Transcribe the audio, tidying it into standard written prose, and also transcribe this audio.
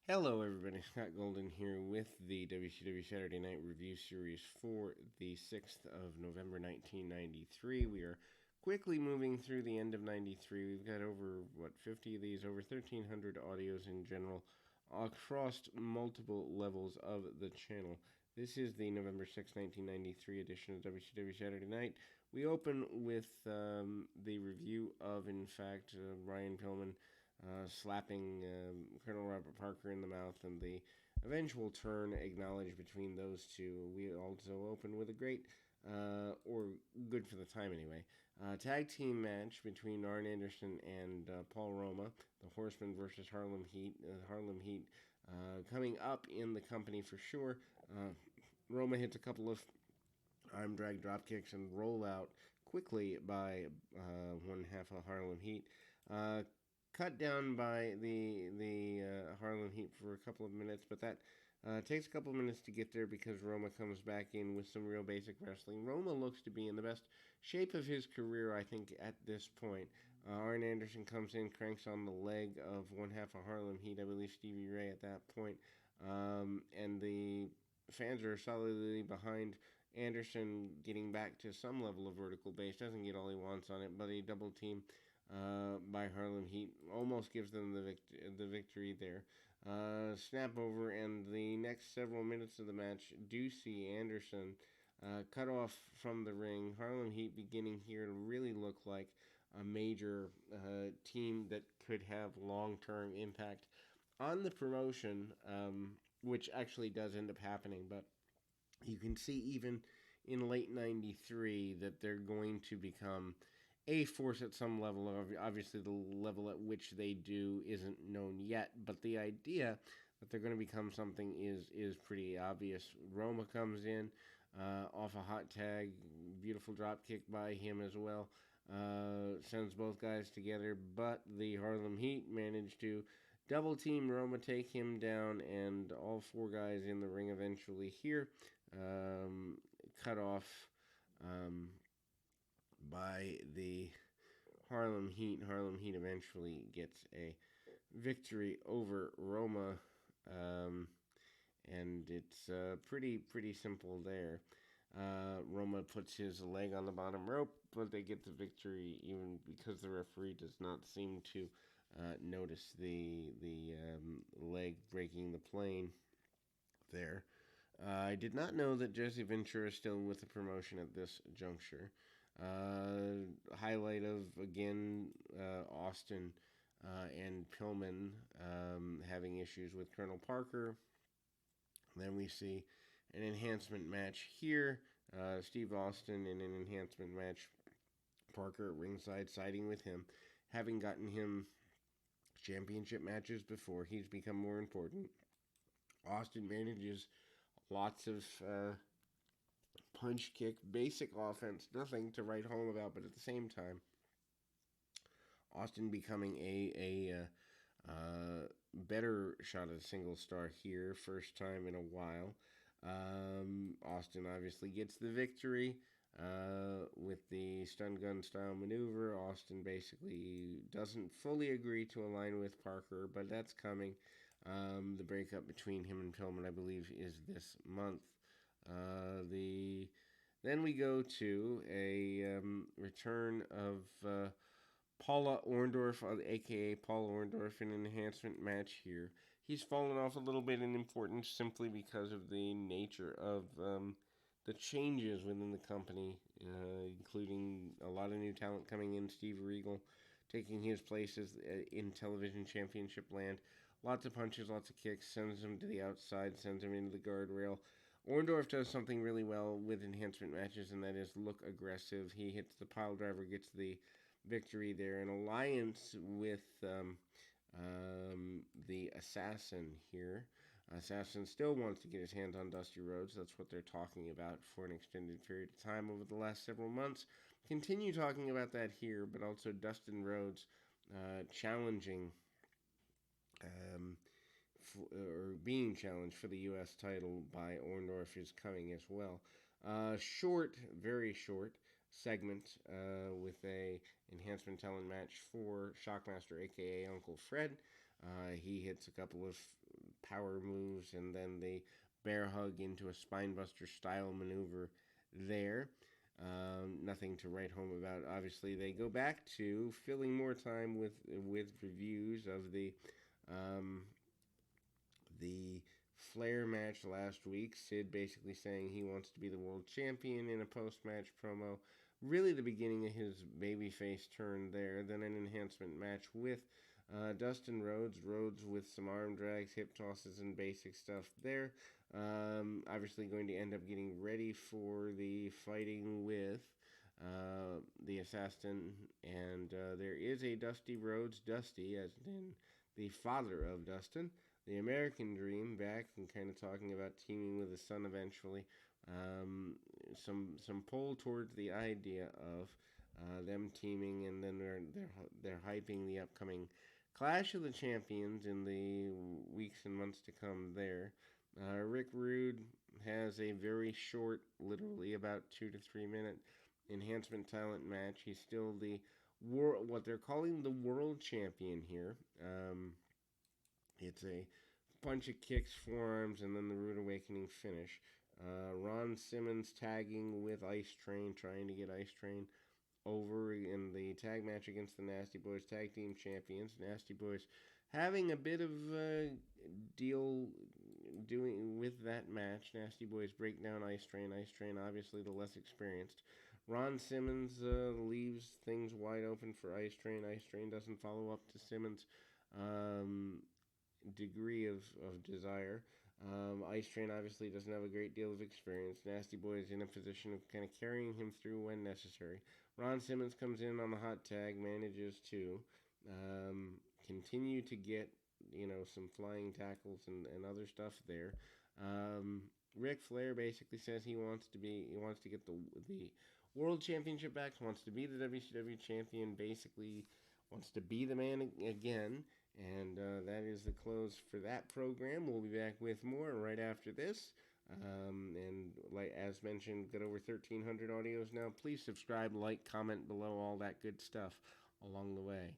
Hello, everybody. Scott Golden here with the WCW Saturday Night Review Series for the 6th of November 1993. We are quickly moving through the end of 93. We've got over, 50 of these, over 1,300 audios in general across multiple levels of the channel. This is the November 6th, 1993 edition of WCW Saturday Night. We open with the review of, in fact, Ryan Pillman slapping Colonel Robert Parker in the mouth, and the eventual turn acknowledged between those two. We also open with a great, or good for the time anyway, tag team match between Arn Anderson and Paul Roma, the Horsemen versus Harlem Heat. Harlem Heat coming up in the company for sure. Roma hits a couple of arm drag drop kicks and roll out quickly by one half of Harlem Heat. Cut down by the Harlem Heat for a couple of minutes, but that takes a couple of minutes to get there because Roma comes back in with some real basic wrestling. Roma looks to be in the best shape of his career, I think, at this point. Arn Anderson comes in, cranks on the leg of one half of Harlem Heat, I believe Stevie Ray at that point, and the fans are solidly behind Anderson getting back to some level of vertical base. Doesn't get all he wants on it, but a double team by Harlem Heat almost gives them the victory there. Snap over, and the next several minutes of the match do see Anderson cut off from the ring. Harlem Heat beginning here to really look like a major team that could have long term impact on the promotion, which actually does end up happening, but you can see even in late 93 that they're going to become a force at some level. Obviously, the level at which they do isn't known yet, but the idea that they're going to become something is pretty obvious. Roma comes in off a hot tag, beautiful drop kick by him as well. Sends both guys together, but the Harlem Heat managed to double team Roma, take him down, and all four guys in the ring eventually here cut off by the Harlem Heat. Harlem Heat eventually gets a victory over Roma, and it's pretty simple there. Roma puts his leg on the bottom rope, but they get the victory even because the referee does not seem to notice the leg breaking the plane there. I did not know that Jesse Ventura is still with the promotion at this juncture. Highlight of, again, Austin and Pillman having issues with Colonel Parker. Then we see an enhancement match here. Steve Austin in an enhancement match. Parker at ringside siding with him. Having gotten him championship matches before, he's become more important. Austin manages lots of punch kick, basic offense, nothing to write home about, but at the same time, Austin becoming a better shot at a single star here, first time in a while. Austin obviously gets the victory with the stun gun style maneuver. Austin basically doesn't fully agree to align with Parker, but that's coming. The breakup between him and Pillman, I believe, is this month. Then we go to a return of Paula Orndorff, aka Paul Orndorff, in an enhancement match here. He's fallen off a little bit in importance simply because of the nature of the changes within the company, including a lot of new talent coming in. Steve Regal taking his place in television championship land. Lots of punches, lots of kicks, sends him to the outside, sends him into the guardrail. Orndorff does something really well with enhancement matches, and that is look aggressive. He hits the pile driver, gets the victory there. An alliance with the Assassin here. Assassin still wants to get his hands on Dusty Rhodes. That's what they're talking about for an extended period of time over the last several months. Continue talking about that here, but also Dustin Rhodes challenging or being challenged for the U.S. title by Orndorff is coming as well. Short, very short segment with a enhancement talent match for Shockmaster, aka Uncle Fred. He hits a couple of power moves, and then the bear hug into a spinebuster style maneuver there. Nothing to write home about. Obviously, they go back to filling more time with reviews of um, the Flair match last week. Sid basically saying he wants to be the world champion in a post-match promo. Really, the beginning of his babyface turn there. Then an enhancement match with Dustin Rhodes. Rhodes with some arm drags, hip tosses, and basic stuff there. Obviously, going to end up getting ready for the fighting with the assassin. And there is a Dusty Rhodes, Dusty, as in the father of Dustin, the American Dream, back and kind of talking about teaming with his son eventually. Some pull towards the idea of them teaming, and then they're hyping the upcoming Clash of the Champions in the weeks and months to come. There, Rick Rude has a very short, literally about 2 to 3 minute enhancement talent match. He's still the what they're calling the world champion here. It's a bunch of kicks, forearms, and then the Rude Awakening finish. Ron Simmons tagging with Ice Train, trying to get Ice Train over in the tag match against the Nasty Boys, tag team champions. Nasty Boys having a bit of a deal doing with that match. Nasty Boys break down Ice Train. Ice Train, obviously the less experienced. Ron Simmons leaves things wide open for Ice Train. Ice Train doesn't follow up to Simmons' degree of desire. Ice Train obviously doesn't have a great deal of experience. Nasty Boy is in a position of kind of carrying him through when necessary. Ron Simmons comes in on the hot tag, manages to continue to get some flying tackles and other stuff there. Ric Flair basically says he wants to get the World Championship back, wants to be the WCW champion, basically wants to be the man again. And that is the close for that program. We'll be back with more right after this. And like as mentioned, got over 1,300 audios now. Please subscribe, like, comment below, all that good stuff along the way.